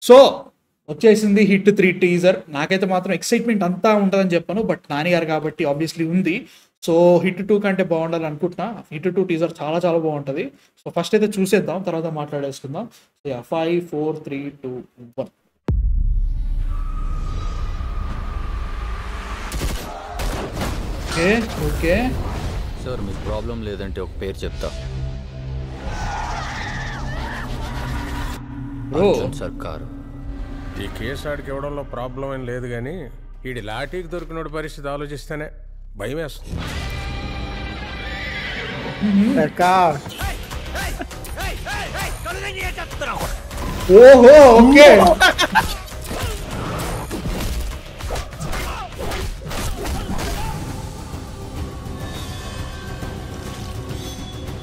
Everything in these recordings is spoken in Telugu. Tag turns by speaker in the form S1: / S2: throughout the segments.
S1: సో వచ్చేసింది హిట్ 3 టీజర్. నాకైతే మాత్రం ఎక్సైట్మెంట్ అంతా ఉంటుందని చెప్పాను, బట్ నాని గారు కాబట్టి ఆబ్వియస్లీ ఉంది. సో హిట్ 2 కంటే బాగుండాలి అనుకుంటున్నా. హిట్ 2 టీజర్ చాలా చాలా బాగుంటుంది. సో ఫస్ట్ అయితే చూసేద్దాం, తర్వాత మాట్లాడేసుకుందాం. సో 5 4 3 2 1. ఓకే ఓకే
S2: సార్ మీకు ప్రాబ్లం లేదంటే ఒక పేరు చెప్తా.
S1: బ్రో
S2: అర్జున్ సర్కార్.
S3: ఈ కేసు ఆడికి ఇవ్వడంలో ప్రాబ్లం ఏం లేదు కానీ ఈడి లాఠీకి దొరికినోడి పరిస్థితి ఆలోచిస్తేనే భయం వేస్తుంది.
S1: ఓహో ఓకే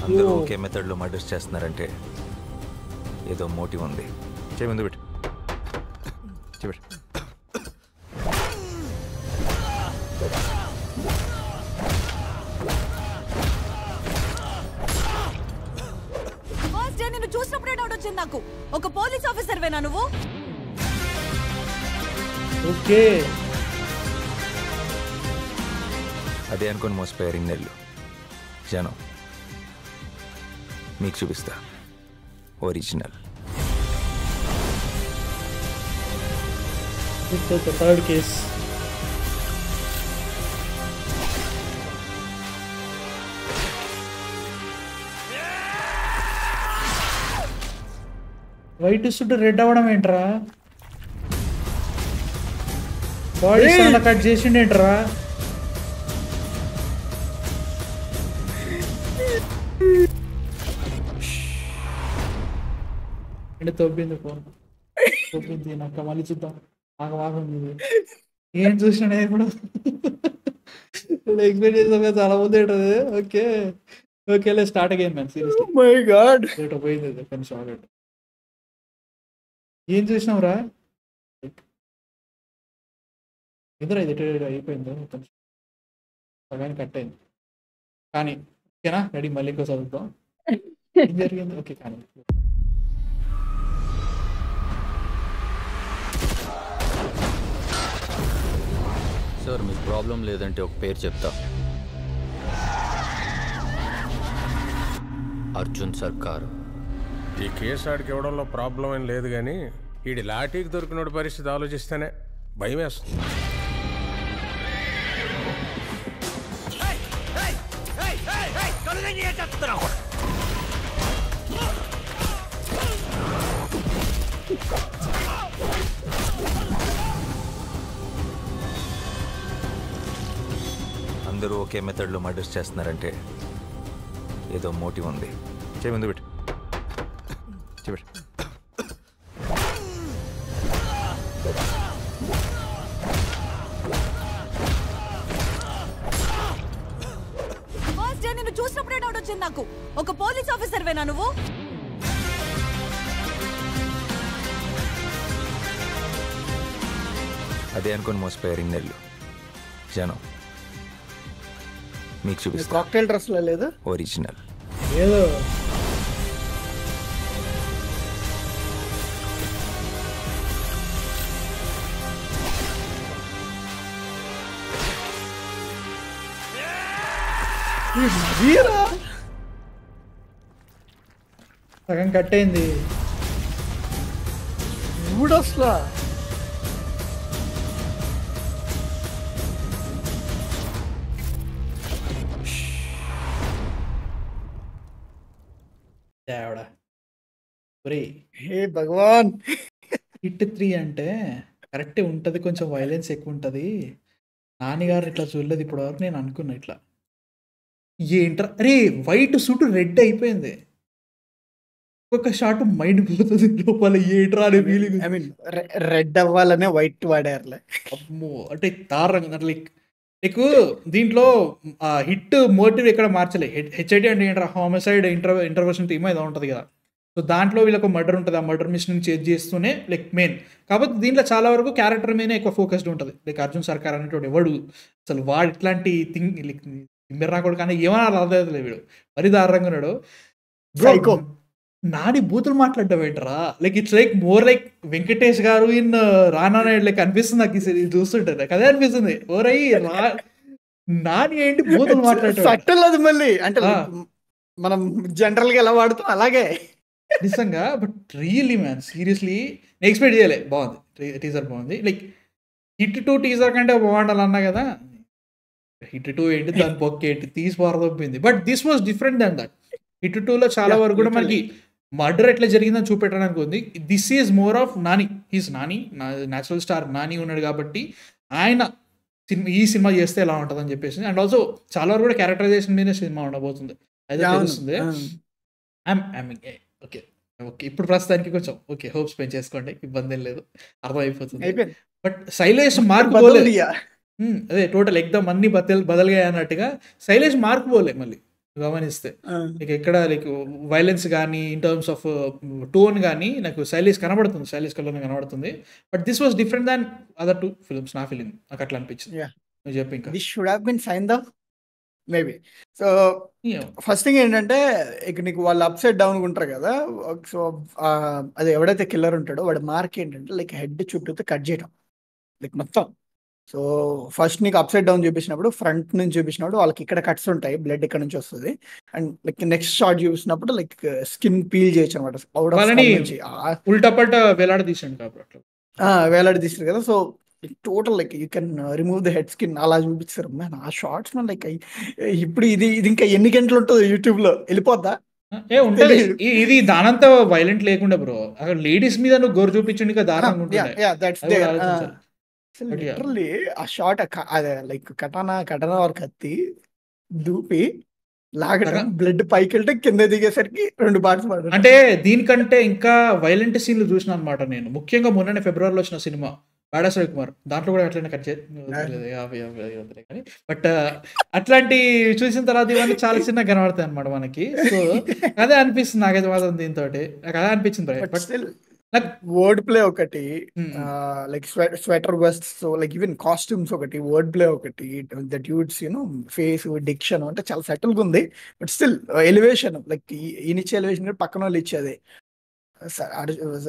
S2: అందరూ ఒకే మెథడ్లో మర్డర్స్ చేస్తున్నారంటే ఏదో మోటివ్ ఉంది. చేయి ముందు పెట్టు. చూపెట్టు.
S4: ఫస్ట్ డే నిన్ను చూసినప్పుడే డౌట్ వచ్చింది నాకు. ఒక పోలీస్ ఆఫీసర్ వేనా నువ్వు?
S1: ఓకే
S2: అదే అనుకుని మోసపోయారు ఇన్నేళ్ళు. జనం మీకు చూపిస్తా original.
S1: Third case. White suit red అవ్వడం ఏంట్రా? బాడీ కట్ చేసిండేంట్రా? అంటే తొబ్బింది ఫోన్, తొబ్బింది. నాకు మళ్ళీ చూద్దాం. ఆగమాగంది. ఏం చూసినా ఇప్పుడు ఎక్స్పెక్ట్ చేసాం చాలా ముందు ఏంటది. ఓకే ఓకే లే start again man. Seriously
S5: my God
S1: పోయింది కొంచెం ఆగట్టు. ఏం చూసినావు రా? ఎదురు ఇది అయిపోయింది కొంచెం సగాన్ని కట్ అయింది. కానీ ఓకేనా రెడీ, మళ్ళీ ఇంకో చదువుతాం. ఏం జరిగింది? ఓకే కానీ
S2: సార్ మీకు ప్రాబ్లం లేదంటే ఒక పేరు చెప్తా. అర్జున్ సర్కార్.
S3: ఈ కేసు ఆడికి ఇవ్వడంలో ప్రాబ్లం ఏం లేదు కానీ ఈడి లాఠీకి దొరికినోడి పరిస్థితి ఆలోచిస్తేనే భయం వేస్తుంది.
S2: అందరూ ఒకే మెథడ్లో మర్డర్స్ చేస్తున్నారంటే ఏదో మోటివ్ ఉంది. చేయి ముందు పెట్టు. చూపెట్టు.
S4: ఫస్ట్ డే నిన్ను చూసినప్పుడే డౌట్ వచ్చింది నాకు. ఒక పోలీస్ ఆఫీసర్ వేనా నువ్వు?
S2: అదే అనుకుని మోసపోయారు ఇన్నేళ్ళు. జనం మీకు చూపిస్తా
S5: కాక్టైల్ డ్రెస్ లో లేదు
S2: ఒరిజినల్.
S1: ఏదో సగం కట్ అయింది.
S5: ఇప్పుడు అసలు
S1: దేవుడా ఒరే,
S5: హే భగవాన్.
S1: హిట్ 3 అంటే కరెక్టే ఉంటుంది, కొంచెం వైలెన్స్ ఎక్కువ ఉంటుంది. నాన్నగారు ఇట్లా చూడలేదు ఇప్పటివరకు. నేను అనుకున్నా ఇట్లా ఏంట్రా అరే వైట్ సూట్ రెడ్ అయిపోయింది. ఒక్కొక్క షాట్ మైండ్ పోతుంది లోపల. ఏంట్రా అనే ఫీలింగ్.
S5: ఐ మీన్ రెడ్ అవ్వాలనే వైట్ వాడారులే.
S1: అమ్మో అంటే దారుణంగా లైక్ నీకు దీంట్లో హిట్ మోటివ్ ఎక్కడ మార్చలే. హెచ్ఐడి అంటే ఏంట్రా హోమిసైడ్ ఇంటర్వెన్షన్ టీమ్ ఏదో ఉంటుంది కదా. సో దాంట్లో వీళ్ళకి మర్డర్ ఉంటుంది. ఆ మర్డర్ మిషన్ చేంజ్ చేస్తూనే లైక్ మెయిన్. కాబట్టి దీంట్లో చాలా వరకు క్యారెక్టర్ మీదే ఎక్కువ ఫోకస్డ్ ఉంటుంది. లైక్ అర్జున్ సర్కార్ అనేటువంటి ఎవడు అసలు వాడు ఇట్లాంటి థింగ్ లైక్ మిర్రా కూడా కానీ ఏమన్నా రాలేదు వీడు. మరీ దారుణంగా ఉన్నాడు.
S5: Psycho.
S1: నాని బూతులు మాట్లాడడం ఏంట్రా? Like it's like more like Venkatesh గారు ఇన్ రానా నాయుడు లైక్ అనిపిస్తుంది నాకు ఇది చూస్తుంటే. నాకు అదే అనిపిస్తుంది. ఓరై నాని ఏంటి బూతులు మాట్లాడటం?
S5: సట్టల్ అది మళ్ళీ అంటే
S1: ఆ.
S5: like మనం జనరల్ గా ఎలా వాడుతాం అలాగే.
S1: నిజంగా బట్ రియల్లీ మ్యాన్ సీరియస్లీ నేను ఎక్స్పెక్ట్ చేయలే. బాగుంది, టీజర్ బాగుంది. లైక్ హిట్ 2 టీజర్ కంటే బాగుండాలి అన్నా కదా. హిట్ 2 ఏంటి, దాని పొక్క ఏంటి, తీసి పారదొబ్బింది. But this was different than that. Hit 2లో చాలా
S5: Yeah,
S1: వరకు కూడా మనకి మర్డర్ ఎట్లా జరిగిందని చూపెట్టడానికి ఉంది. This is more of Nani. He's Nani, natural star Nani ఉన్నాడు కాబట్టి ఆయన ఈ సినిమా చేస్తే ఎలా ఉంటుందని చెప్పేసి. అండ్ ఆల్సో చాలా వరకు కూడా క్యారెక్టరైజేషన్ మీదే సినిమా ఉండబోతుంది అయితే
S5: అవును.
S1: తెలుస్తుంది. ఓకే ఓకే ఇప్పుడు ప్రస్తుతానికి కొంచెం ఓకే హోప్స్ పెంచేసుకోండి, ఇబ్బంది ఏం లేదు, అర్థమైపోతుంది.
S5: అయిపోయింది.
S1: బట్ శైలేష్ మార్క్
S5: బదులు
S1: పోలే.
S5: ఇయ్య.
S1: అదే టోటల్ ఎగ్దమ్ అన్ని బదలుగా అన్నట్టుగా శైలేష్ మార్క్ పోలే మళ్ళీ గమనిస్తే. లైక్ ఎక్కడ లైక్ వైలెన్స్ కానీ ఇన్ టర్మ్స్ ఆఫ్ టోన్ కానీ నాకు శైలేష్ కనబడుతుంది, శైలేష్ కలర్ కనబడుతుంది. But this was different than other 2 films నా ఫీలింగ్. నాకు అట్లా అనిపించింది.
S5: Yeah.
S1: నువ్వు చెప్పు ఇంకా.
S5: This should have been signed up maybe. So
S1: Yeah.
S5: First thing ఏంటంటే ఇక నీకు వాళ్ళు అప్సైడ్ డౌన్ ఉంటారు కదా. సో అది ఎవడైతే కిల్లర్ ఉంటాడో వాడి మార్క్ ఏంటంటే లైక్ హెడ్ చుట్టూతో కట్ చేయడం లైక్ మొత్తం. సో ఫస్ట్ నీకు అప్సైడ్ డౌన్ చూపించినప్పుడు ఫ్రంట్ నుంచి చూపించినప్పుడు వాళ్ళకి ఇక్కడ కట్స్ ఉంటాయి, బ్లడ్ ఇక్కడ నుంచి వస్తుంది. అండ్ లైక్ నెక్స్ట్ షాట్ చూపించినప్పుడు లైక్ స్కిన్ పీల్ చేయొచ్చు అనమాట అవుట్ ఆఫ్
S1: వాళ్ళని
S5: నుంచి
S1: ఉల్టా పల్టా వేలాడ తీసాడు కాబట్టి అట్లా.
S5: వేలాడి తీస్తారు కదా. So total like you can remove the head skin అలా చూపిస్తారు. మ్యాన్ ఆ షార్ట్స్ మన లైక్ ఇప్పుడు ఇది ఇంకా ఎన్ని గంటలు ఉంటుందో యూట్యూబ్ లో వెళ్ళిపోద్దా?
S1: ఉంటది
S5: తెలీదు.
S1: ఇది దానంతా వైలెంట్ లేకుండా బ్రో. అక్కడ లేడీస్ మీద నువ్వు గొర్రె చూపించండి ఇంకా దారుణంగా ఉంటుండే.
S5: దట్స్
S1: అది కూడా
S5: దేర్.
S1: ఆలోచించాలి. But yeah.
S5: లిటరల్లీ ఆ షార్ట్ అదే లైక్ కటానా ఆర్ కత్తి దూపి లాగడం, బ్లడ్ పైకి వెళ్తే కింద దిగేసరికి 2 పార్ట్స్ పడడం.
S1: అంటే దీనికంటే ఇంకా వైలెంట్ సీన్లు చూసిన అనమాట నేను. ముఖ్యంగా మొన్ననే ఫిబ్రవరిలో వచ్చిన సినిమా బాడా కుమార్, దాంట్లో కూడా అట్లనే కట్ చేయాలి కానీ. బట్ అట్లాంటి చూసిన తర్వాత ఇవన్నీ చాలా చిన్నగా కనబడతాయి అనమాట మనకి. సో అదే అనిపిస్తుంది నాకైతే మాత్రం దీంతో. నాకు అదే అనిపించింది.
S5: బట్
S1: బట్
S5: స్టిల్
S1: నాకు
S5: వర్డ్ ప్లే ఒకటి,
S1: Hmm.
S5: Like sweater vest, so like even costumes ఒకటి, వర్డ్ ప్లే ఒకటి, the dudes you know face diction అంటే చాలా సెటిల్ గా ఉంది. బట్ స్టిల్ ఎలివేషన్ లైక్ ఈనిచ్చే ఎలివేషన్ కూడా పక్కన వాళ్ళు ఇచ్చేది.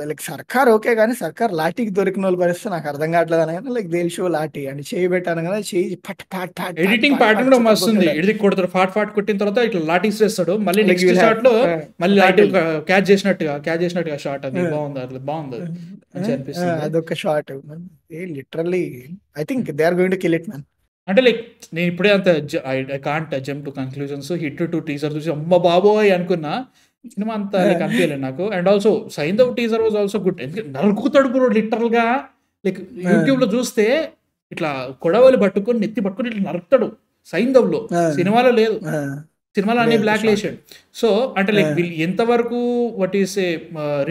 S5: లైక్ సర్కార్ ఓకే కానీ సర్కార్ లాఠీకి దొరికిన వాళ్ళ పరిస్థితి నాకు అర్థం కావట్లేదు అనగానే లైక్ దేల్ షో లాఠీ అని చేయి పెట్టాను కదా, చేయి పట్ పట్ పట్
S1: ఎడిటింగ్ ప్యాటర్న్ కూడా మస్తుంది. ఎడిటింగ్ కొడతాడు, ఫాట్ కొట్టిన తర్వాత ఇట్లా లాఠీ వేస్తాడు. మళ్ళీ
S5: Like
S1: నెక్స్ట్
S5: you'll
S1: షాట్ లో
S5: have,
S1: మళ్ళీ లాఠీ క్యాచ్ చేసినట్టుగా షాట్. అది బాగుంది, అట్లా బాగుంది, మంచి అనిపిస్తుంది.
S5: అదొక short. Literally I think they are going to kill it man.
S1: అంటే లైక్ నేను ఇప్పుడే అంత I can't jump to conclusions. Hit 2 teaser చూసి అమ్మ బాబోయ్ అనుకున్నా, సినిమా అంతా లైక్ అనిపించలేదు నాకు. And also Saindhav teaser was also good. ఎందుకంటే నరుకుతాడు బ్రో లిటరల్ గా. లైక్ యూట్యూబ్ లో చూస్తే ఇట్లా కొడవలి పట్టుకొని నెత్తి పట్టుకొని ఇట్లా నరుకుతాడు సైంధవ్ లో. సినిమాలో లేదు, సినిమాలో అన్ని బ్లాక్ లేసాడు. సో అంటే లైక్ వీళ్ళు ఎంతవరకు వాట్ ఈస్ ఏ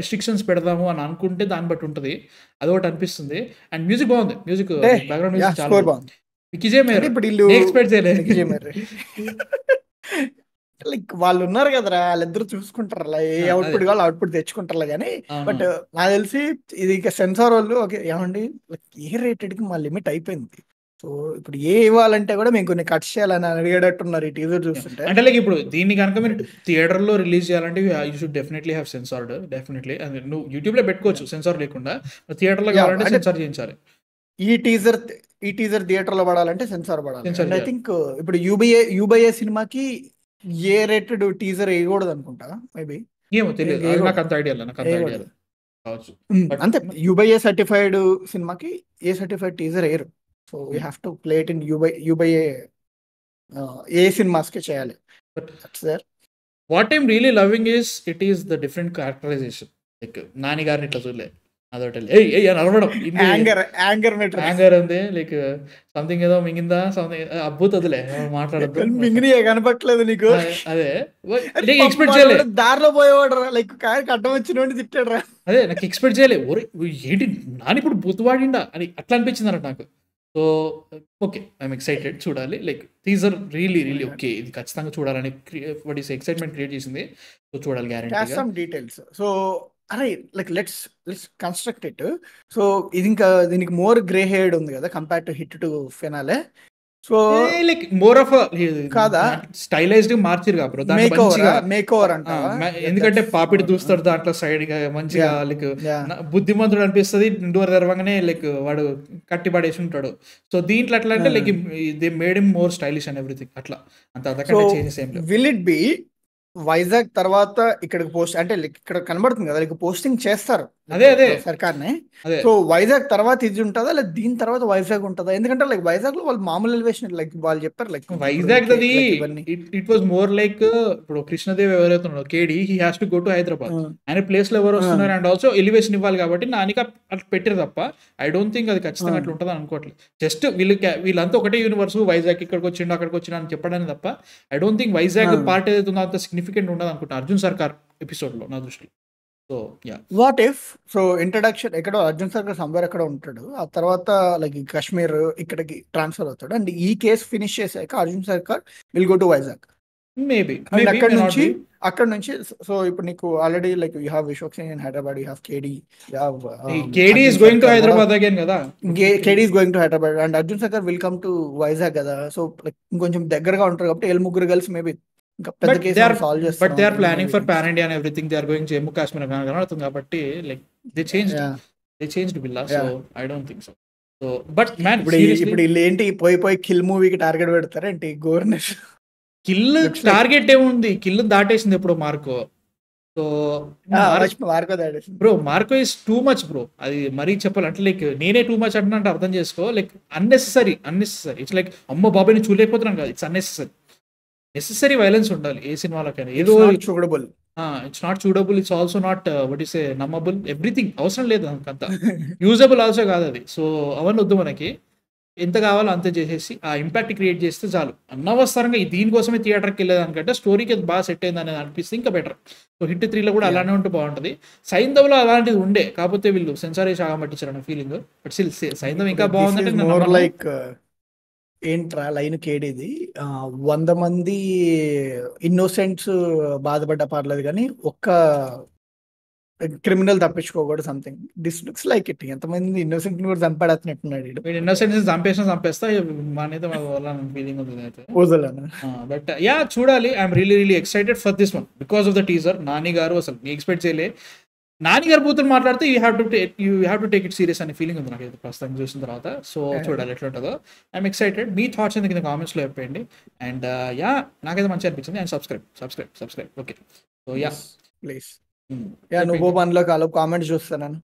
S1: రిస్ట్రిక్షన్స్ పెడదాము అని అనుకుంటే దాన్ని బట్టి ఉంటుంది. అదొకటి అనిపిస్తుంది. అండ్ మ్యూజిక్ బాగుంది, మ్యూజిక్ బ్యాక్గ్రౌండ్ మ్యూజిక్ చాలా బాగుంది. వికీజే మేయర్
S5: ఇప్పుడు వీళ్ళు
S1: ఎక్స్పెక్ట్ చేయలేదు.
S5: లైక్ వాళ్ళు ఉన్నారు కదరా, వాళ్ళిద్దరు చూసుకుంటారు ఏ అవుట్పుట్ కావాలి అవుట్పుట్ తెచ్చుకుంటారు కానీ. బట్ నాకు తెలిసి ఇది ఇక సెన్సార్ వాళ్ళు ఓకే ఏమండి ఏ రేటెడ్ కి మా లిమిట్ అయిపోయింది. సో ఇప్పుడు ఏ ఇవ్వాలంటే కూడా మేము కొన్ని కట్ చేయాలని అడిగేటట్టున్నారు ఈ టీజర్ చూస్తుంటే.
S1: అంటే లైక్ ఇప్పుడు దీన్ని కనుక మీరు థియేటర్ లో రిలీజ్ చేయాలంటే you should definitely have censored. Definitely నువ్వు యూట్యూబ్ లో పెట్టుకోవచ్చు సెన్సార్ లేకుండా, థియేటర్ లో కావాలంటే సెన్సార్ చేయించాలి.
S5: ఈ టీజర్ థియేటర్ లో పడాలంటే సెన్సార్ పడాలి.
S1: Censor
S5: ఐ థింక్ ఇప్పుడు యూబైఏ సినిమాకి ఏ రేటెడ్ టీజర్ వేయకూడదు అనుకుంటా మేబీ.
S1: ఏమో తెలియదు, అది నాకు అంత ఐడియా లేదు, నాకు అంత ఐడియా లేదు కావచ్చు.
S5: అంతే యూబైఏ సర్టిఫైడ్ సినిమాకి ఏ సర్టిఫైడ్ టీజర్ వేయరు. So we have to play it in U by A A cinemas కి చేయాలి.
S1: What I'm really loving is it is the different characterisation. Like Nani గారిని ఇట్లా చూడలే, అదొకటి నడవడం యాంగర్ ఉంది. లైక్ సంథింగ్ ఏదో మింగిందా సంథింగ్ అబ్బుతుందిలే, మాట్లాడద్దు
S5: మింగిని కనపట్లేదు నీకు.
S1: అదే ఎక్స్పెక్ట్ చేయలేదు.
S5: దారిలో పోయేవాడు లైక్ అడ్డం వచ్చిన తిట్టాడు రా.
S1: అదే నాకు ఎక్స్పెక్ట్ చేయలేదు. ఏంటి నాని ఇప్పుడు బుతువాడిండా అని అట్లా అనిపించింది అన్నట్టు నాకు. సో ఓకే ఐఎమ్ ఎక్సైటెడ్, చూడాలి. లైక్ టీజర్ రియలీ ఓకే, ఇది ఖచ్చితంగా చూడాలని వాట్ ఈస్ ఎక్సైట్మెంట్ క్రియేట్ చేసింది. సో చూడాలి గ్యారెంటీ
S5: డీటెయిల్స్. సో అరే like let's construct it. So ఇది ఇంకా దీనికి మోర్ గ్రే హెయిర్డ్ ఉంది కదా compare to hit 2 finale. So
S1: like more of
S5: కాదా?
S1: స్టైలైజ్డ్ మార్చిరు బ్రో దాంట్లో
S5: మేక్ ఓవర్
S1: మంచిగా
S5: మేక్ ఓవర్ అంటావా?
S1: ఎందుకంటే పాపిడి దూస్తాడు దాంట్లో సైడ్ గా మంచిగా లైక్ బుద్ధిమంతుడు అనిపిస్తుంది. డోర్ తెరవగానే లైక్ వాడు కట్టి పడేసి ఉంటాడు. సో దీంట్లో ఎట్లా అంటే like they made him more stylish and everything అట్లా అంతకంటే చేంజెస్ ఏం లేవు.
S5: విల్ ఇట్ బి వైజాగ్ తర్వాత ఇక్కడికి పోస్ట్ అంటే ఇక్కడ కనబడుతుంది కదా, పోస్టింగ్ చేస్తారు
S1: అదే
S5: సర్కార్ని.
S1: అదే
S5: సో వైజాగ్ తర్వాత ఇది ఉంటుందా, లేదా దీని తర్వాత వైజాగ్ ఉంటుందా? ఎందుకంటే లైక్ వైజాగ్ లో వాళ్ళు మామూలు ఎలివేషన్ లైక్ వాళ్ళు చెప్పారు లైక్
S1: వైజాగ్ అది ఇట్ వాజ్ మోర్ లైక్ ఇప్పుడు కృష్ణదేవ్ ఎవరైతే ఉన్నాడో KD he has to go to Hyderabad. ఆయన ప్లేస్ లో ఎవరు వస్తున్నారు అండ్ ఆల్సో ఎలివేషన్ ఇవ్వాలి కాబట్టి నానిక అట్లా పెట్టారు తప్ప ఐ డోంట్ థింక్ అది ఖచ్చితంగా అట్లా ఉంటుంది అనుకోవట్లేదు. జస్ట్ వీళ్ళంతా ఒకటే యూనివర్స్, వైజాగ్ ఇక్కడికి వచ్చిండు అక్కడికి వచ్చిండు అని చెప్పడానికి తప్ప I don't think Vizag part ఏదైతే ఉందో అంత సిగ్నిఫికెంట్ ఉండదు అనుకుంటా అర్జున్ సర్కార్ ఎపిసోడ్ లో నా దృష్టిలో. So yeah
S5: what if so introduction ఎక్కడో అర్జున్ సర్కార్ సంవేర్ ఎక్కడ ఉంటాడు, ఆ తర్వాత లైక్ కాశ్మీర్ ఇక్కడికి ట్రాన్స్ఫర్ అవుతాడు అండ్ ఈ కేసు ఫినిష్ చేసాక Arjun Sarkar will go to Vizag
S1: maybe
S5: and అక్కడ నుంచి సో ఇప్పుడు నీకు already like you have Vishwak Sen in Hyderabad, you have KD,
S1: KD is going to Hyderabad again కదా.
S5: KD is going to Hyderabad and Arjun Sarkar will come to Vizag కదా. సో లైక్ ఇంకొంచెం దగ్గరగా ఉంటారు కాబట్టి ముగ్గురు కలిసి maybe
S1: but they are planning for pan India and everything. They are going Jammu Kashmir కనబడుతుంది కాబట్టి like they changed Billa. So I don't think so. So but man
S5: ఇప్పుడు వీళ్ళు ఏంటి పోయి కిల్ మూవీకి టార్గెట్ పెడతారు ఏంటి? గవర్నెన్స్
S1: కిల్ టార్గెట్ ఏముంది, కిల్ దాటేసింది ఎప్పుడు Marco. So bro Marco is too much bro. అది మరీ చెప్పాలంటే లైక్ నేనే టూ మచ్ అంటే అర్థం చేసుకో. లైక్ అన్నెసెసరీ ఇట్స్ లైక్ అమ్మో బాబాయ్ నేను చూడలేకపోతున్నాను కదా. It's unnecessary. నెసెసరీ వైలెన్స్ ఉండాలి ఏ సినిమాలకైనా. ఏదో
S5: చూడబుల్,
S1: ఇట్స్ నాట్ చూడబుల్, it's also not what is a నమ్మబుల్. ఎవ్రీథింగ్ అవసరం లేదు అంత యూజబుల్ ఆల్సో కాదు అది. సో అవన్నీ వద్దు మనకి. ఎంత కావాలో అంతే చేసేసి ఆ ఇంపాక్ట్ క్రియేట్ చేస్తే చాలు. అనవసరంగా దీనికోసమే థియేటర్కి వెళ్ళేదానికంటే స్టోరీకి అది బాగా సెట్ అయింది అనేది అనిపిస్తే ఇంకా బెటర్. సో హిట్ 3లో కూడా అలానే ఉంటే బాగుంటుంది. సైంధవ్లో అలాంటిది ఉండే, కాకపోతే వీళ్ళు సెన్సార్ వేసి ఆగమట్టించారన్న ఫీలింగ్. బట్ స్టిల్ సైంధవ్ ఇంకా బాగుందంటే
S5: లైక్ ఏంట్రా లైన్ కేడీది 100 మంది ఇన్నోసెంట్స్ బాధపడ్డ పర్లేదు కానీ ఒక్క క్రిమినల్ తప్పించుకోకూడదు something. This looks like it. ఎంతమంది ఇన్నోసెంట్ కూడా చంపాడుతున్నాడు.
S1: ఇన్నోసెంట్స్ చంపేస్తా మానైతే ఫీలింగ్ ఉంది. బట్ యా చూడాలి. I'm really excited for this one because of the teaser. Nani garu అసలు ఎక్స్పెక్ట్ చేయలే. నాని గారు బూతులు మాట్లాడితే you have to take it serious అనే ఫీలింగ్ ఉంది నాకు ప్రస్తుతం చూసిన తర్వాత. సో చూడాలి ఎట్లా ఉంటుందో. I'm excited. మీ థాట్స్ ఎందుకు కింద కామెంట్స్లో చెప్పండి. అండ్ యా నాకైతే మంచిగా అనిపించింది. And subscribe okay. So yeah
S5: please. నువ్వు పనిలో కామెంట్స్ చూస్తాను.